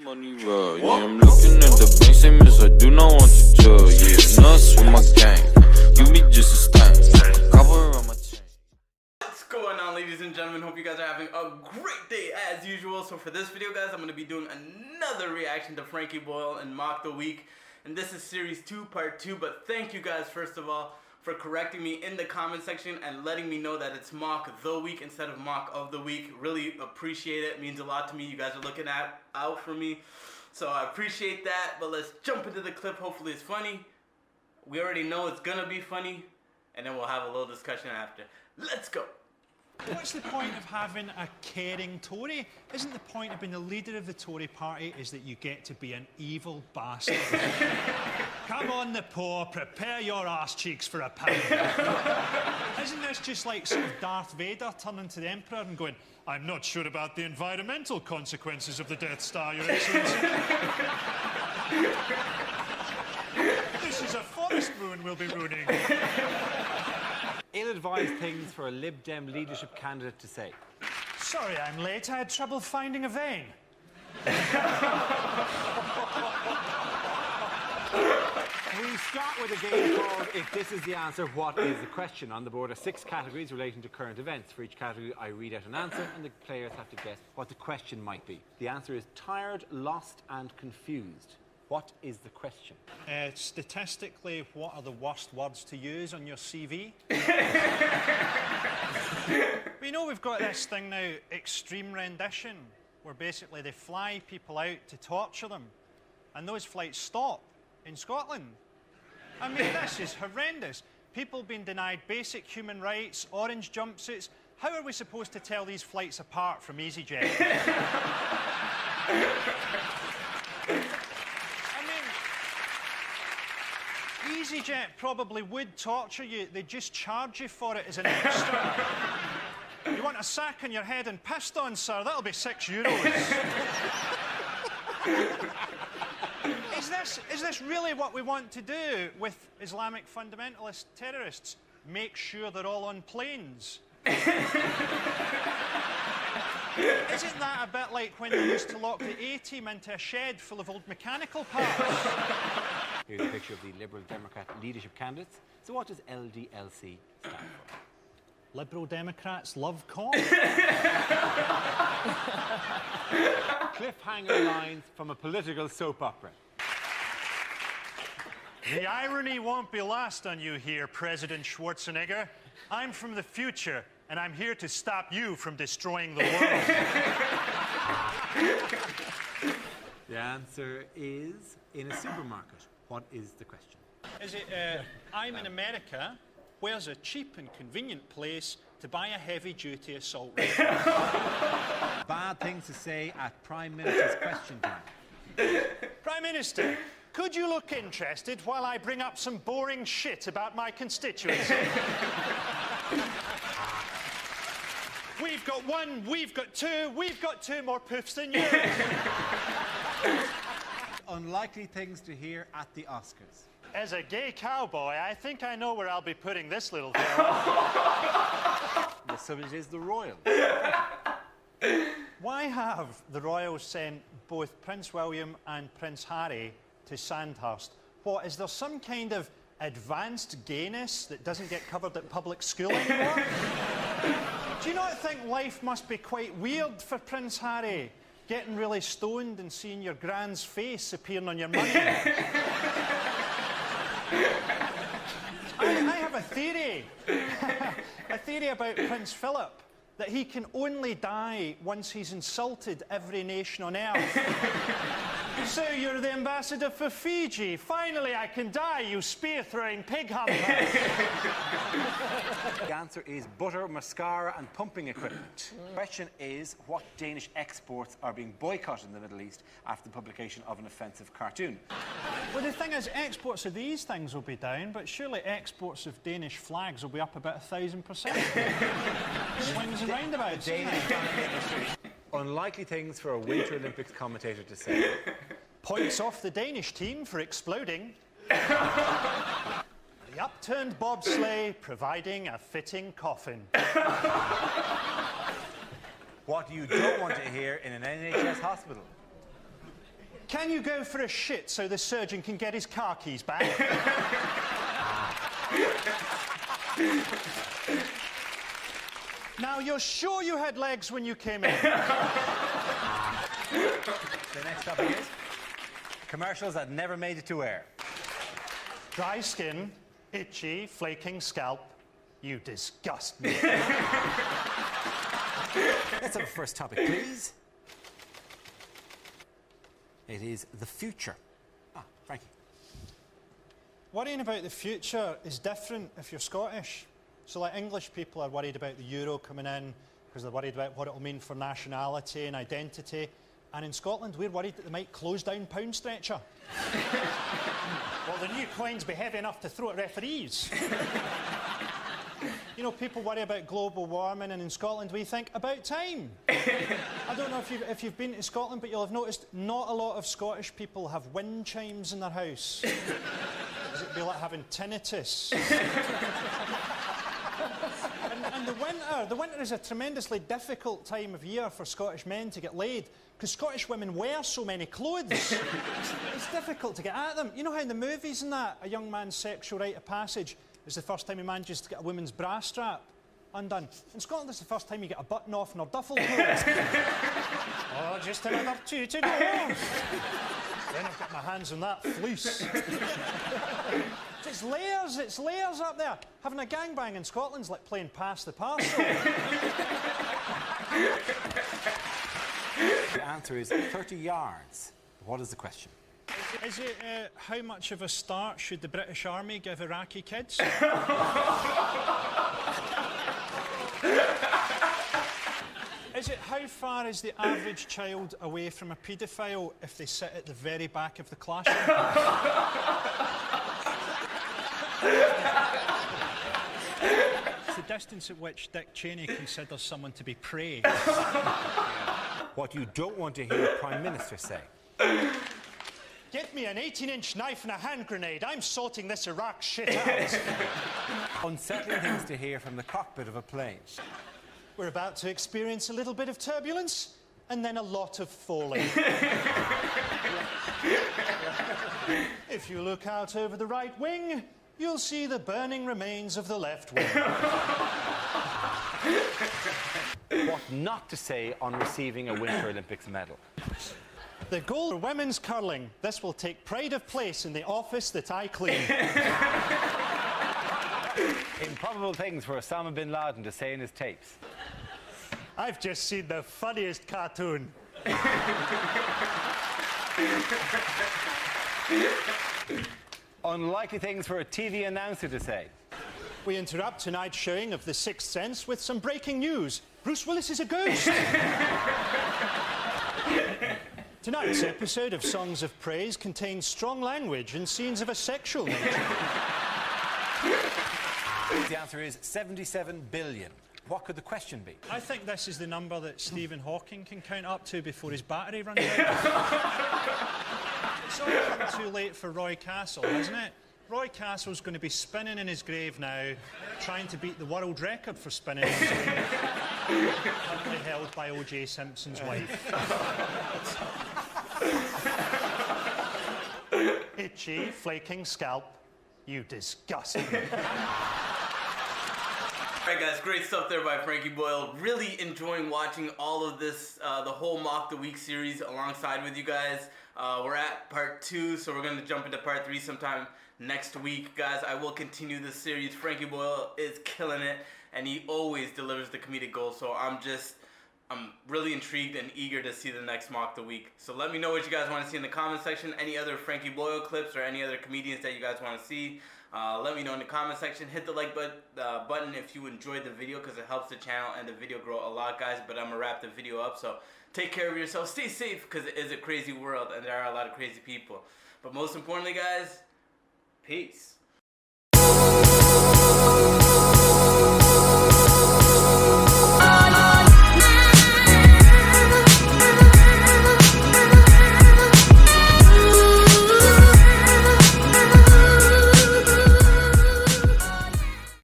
Money raw, yeah, I'm looking at the bank, say miss, I do not want to tell, yeah, nuts with my gang, you be just a stain, cover on my chain. What's going on, ladies and gentlemen? Hope you guys are having a great day as usual. So for this video, guys, I'm going to be doing another reaction to Frankie Boyle and Mock the Week, and this is series 2, part 2, but thank you guys, first of all, for correcting me in the comment section and letting me know that it's Mock the Week instead of Mock of the Week. Really appreciate it. It means a lot to me. You guys are looking out for me. So I appreciate that. But let's jump into the clip. Hopefully it's funny. We already know it's gonna be funny. And then we'll have a little discussion after. Let's go. What's the point of having a caring Tory? Isn't the point of being the leader of the Tory party is that you get to be an evil bastard? Come on, the poor, prepare your arse cheeks for a pound. Isn't this just like sort of Darth Vader turning to the Emperor and going, I'm not sure about the environmental consequences of the Death Star, Your Excellency. This is a forest ruin we'll be ruining. Ill-advised things for a Lib Dem leadership candidate to say. Sorry I'm late. I had trouble finding a vein. We start with a game called If This Is the Answer, What Is the Question? On the board are 6 categories relating to current events. For each category, I read out an answer, and the players have to guess what the question might be. The answer is tired, lost, and confused. What is the question? Statistically, what are the worst words to use on your CV? We know we've got this thing now, extreme rendition, where basically they fly people out to torture them, and those flights stop in Scotland. I mean, this is horrendous. People being denied basic human rights, orange jumpsuits. How are we supposed to tell these flights apart from EasyJet? EasyJet probably would torture you. They'd just charge you for it as an extra. You want a sack on your head and pissed on, sir? That'll be €6. Is this really what we want to do with Islamic fundamentalist terrorists? Make sure they're all on planes? Isn't that a bit like when they used to lock the A-team into a shed full of old mechanical parts? Here's a picture of the Liberal Democrat leadership candidates. So what does LDLC stand for? Liberal Democrats love corn. Cliffhanger lines from a political soap opera. The irony won't be lost on you here, President Schwarzenegger. I'm from the future, and I'm here to stop you from destroying the world. The answer is in a supermarket. What is the question? Is it, I'm in America, where's a cheap and convenient place to buy a heavy-duty assault rifle? Bad things to say at Prime Minister's question time. Prime Minister, could you look interested while I bring up some boring shit about my constituency? We've got one, we've got two more poofs than you. Unlikely things to hear at the Oscars. As a gay cowboy, I think I know where I'll be putting this little girl. The subject is the Royals. Why have the Royals sent both Prince William and Prince Harry to Sandhurst? What, is there some kind of advanced gayness that doesn't get covered at public school anymore? Do you not think life must be quite weird for Prince Harry? Getting really stoned and seeing your grand's face appearing on your money. I have a theory. A theory about Prince Philip, that he can only die once he's insulted every nation on earth. So you're the ambassador for Fiji. Finally I can die, you spear-throwing pig hunter. The answer is butter, mascara and pumping equipment. The question is, what Danish exports are being boycotted in the Middle East after the publication of an offensive cartoon? Well, the thing is, exports of these things will be down, but surely exports of Danish flags will be up about 1,000%. Swings and roundabouts. Unlikely things for a Winter Olympics commentator to say. Points off the Danish team for exploding. The upturned bobsleigh providing a fitting coffin. What you don't want to hear in an NHS hospital. Can you go for a shit so the surgeon can get his car keys back? Now, you're sure you had legs when you came in? The next topic is commercials that never made it to air. Dry skin, itchy, flaking scalp. You disgust me. Let's have a first topic, please. It is the future. Frankie. Worrying about the future is different if you're Scottish. So, like, English people are worried about the euro coming in because they're worried about what it'll mean for nationality and identity. And in Scotland, we're worried that they might close down Pound Stretcher. Will the new coins be heavy enough to throw at referees? You know, people worry about global warming, and in Scotland we think, about time. I don't know if you've been to Scotland, but you'll have noticed not a lot of Scottish people have wind chimes in their house. It'd be like having tinnitus. and the winter is a tremendously difficult time of year for Scottish men to get laid, because Scottish women wear so many clothes. It's difficult to get at them. You know how in the movies and that, a young man's sexual rite of passage is the first time he manages to get a woman's bra strap undone. In Scotland, it's the first time you get a button off in her duffel coat. Oh, just another 2 to go. Then I've got my hands on that fleece. It's layers up there. Having a gangbang in Scotland's like playing pass the parcel. The answer is 30 yards. What is the question? Is it how much of a start should the British Army give Iraqi kids? Is it how far is the average child away from a paedophile if they sit at the very back of the classroom? It's the distance at which Dick Cheney considers someone to be prey. What you don't want to hear a Prime Minister say. Get me an 18-inch knife and a hand grenade. I'm sorting this Iraq shit out. Unsettling things to hear from the cockpit of a plane. We're about to experience a little bit of turbulence and then a lot of falling. If you look out over the right wing, you'll see the burning remains of the left wing. What not to say on receiving a Winter Olympics medal. The goal for women's curling. This will take pride of place in the office that I clean. Improbable things for Osama bin Laden to say in his tapes. I've just seen the funniest cartoon. Unlikely things for a TV announcer to say. We interrupt tonight's showing of The Sixth Sense with some breaking news. Bruce Willis is a ghost. Tonight's episode of Songs of Praise contains strong language and scenes of a sexual nature. The answer is 77 billion. What could the question be? I think this is the number that Stephen Hawking can count up to before his battery runs out. It's all come too late for Roy Castle, hasn't it? Roy Castle's going to be spinning in his grave now, trying to beat the world record for spinning in his grave, currently held by O.J. Simpson's wife. Itchy, flaking scalp. You disgust me. Alright guys, great stuff there by Frankie Boyle. Really enjoying watching all of this, the whole Mock the Week series alongside with you guys. We're at part 2, so we're going to jump into part 3 sometime next week. Guys, I will continue this series. Frankie Boyle is killing it, and he always delivers the comedic gold, so I'm really intrigued and eager to see the next Mock the Week. So let me know what you guys want to see in the comment section. Any other Frankie Boyle clips or any other comedians that you guys want to see. Let me know in the comment section. Hit the like button if you enjoyed the video, because it helps the channel and the video grow a lot, guys. But I'm going to wrap the video up, so take care of yourself. Stay safe, because it is a crazy world and there are a lot of crazy people. But most importantly, guys, peace.